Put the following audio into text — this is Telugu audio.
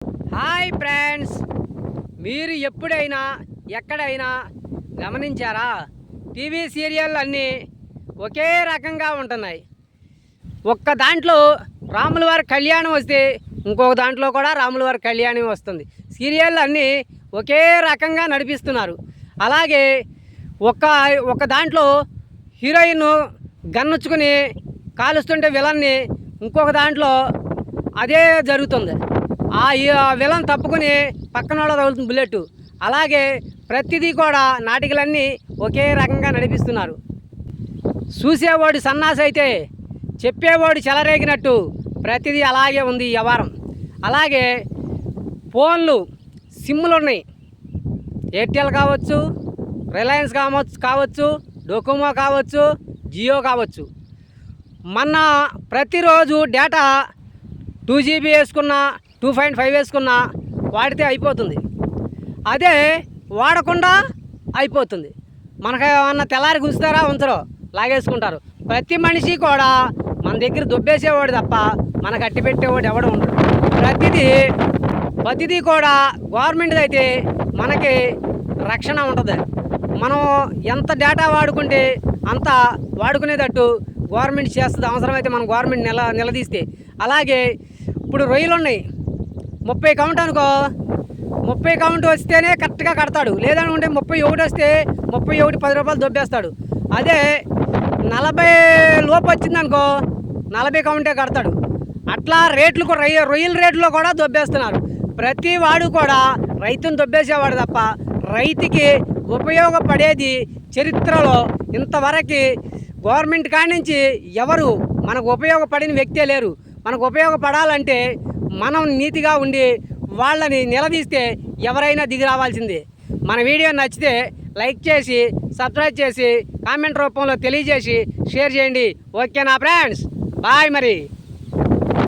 హాయ్ ఫ్రెండ్స్, మీరు ఎప్పుడైనా ఎక్కడైనా గమనించారా? టీవీ సీరియల్ అన్నీ ఒకే రకంగా ఉంటున్నాయి. ఒక్క దాంట్లో రాముల వారి కళ్యాణం వస్తే ఇంకొక దాంట్లో కూడా రాముల వారి కళ్యాణం వస్తుంది. సీరియల్ అన్నీ ఒకే రకంగా నడిపిస్తున్నారు. అలాగే ఒక దాంట్లో హీరోయిన్ గన్నుచ్చుకుని కాలుస్తుంటే విలన్ని, ఇంకొక దాంట్లో అదే జరుగుతుంది. ఆ విలన్ తప్పుకుని పక్కన వాళ్ళ తగులుతుంది బుల్లెట్. అలాగే ప్రతిదీ కూడా నాటికలన్నీ ఒకే రకంగా నడిపిస్తున్నారు. చూసేవాడు సన్నాసి అయితే చెప్పేవాడు చెలరేగినట్టు ప్రతిదీ అలాగే ఉంది ఈ వ్యవహారం. అలాగే ఫోన్లు సిమ్ములు ఉన్నాయి. ఎయిర్టెల్ కావచ్చు, రిలయన్స్ కావచ్చు, డోకోమో కావచ్చు, జియో కావచ్చు. మొన్న ప్రతిరోజు డేటా 2GB వేసుకున్నా, 2.5 వేసుకున్నా వాడితే అయిపోతుంది. అదే వాడకుండా అయిపోతుంది. మనకు ఏమన్నా తెల్లారి గుంచుతారా? ఉంచరో, లాగేసుకుంటారు. ప్రతి మనిషి కూడా మన దగ్గర దుబ్బేసేవాడు తప్ప మనకు అట్టి పెట్టేవాడు ఎవడు ఉండడు. ప్రతిదీ కూడా గవర్నమెంట్ది అయితే మనకి రక్షణ ఉంటుంది. మనం ఎంత డేటా వాడుకుంటే అంత వాడుకునేటట్టు గవర్నమెంట్ చేస్తుంది. అవసరమైతే మనం గవర్నమెంట్ నిలదీస్తే. అలాగే ఇప్పుడు రొయ్యలు ఉన్నాయి, 30 కౌంట్ అనుకో, 30 కౌంట్ వస్తేనే కరెక్ట్గా కడతాడు. లేదనుకుంటే 31 వస్తే 31 10 రూపాయలు దొబ్బేస్తాడు. అదే 40 లోపు వచ్చిందనుకో 40 కౌంటే కడతాడు. అట్లా రేట్లు రొయ్యల రేట్లో కూడా దొబ్బేస్తున్నారు. ప్రతి వాడు కూడా రైతును దొబ్బేసేవాడు తప్ప రైతుకి ఉపయోగపడేది చరిత్రలో ఇంతవరకు గవర్నమెంట్ కాడి నుంచి ఎవరు మనకు ఉపయోగపడిన వ్యక్తే లేరు. మనకు ఉపయోగపడాలంటే మనం నీతిగా ఉండి వాళ్ళని నిలదీస్తే ఎవరైనా దిగి రావాల్సిందే. మన వీడియో నచ్చితే లైక్ చేసి, సబ్స్క్రైబ్ చేసి, కామెంట్ రూపంలో తెలియజేసి షేర్ చేయండి. ఓకేనా ఫ్రెండ్స్? బాయ్ మరి.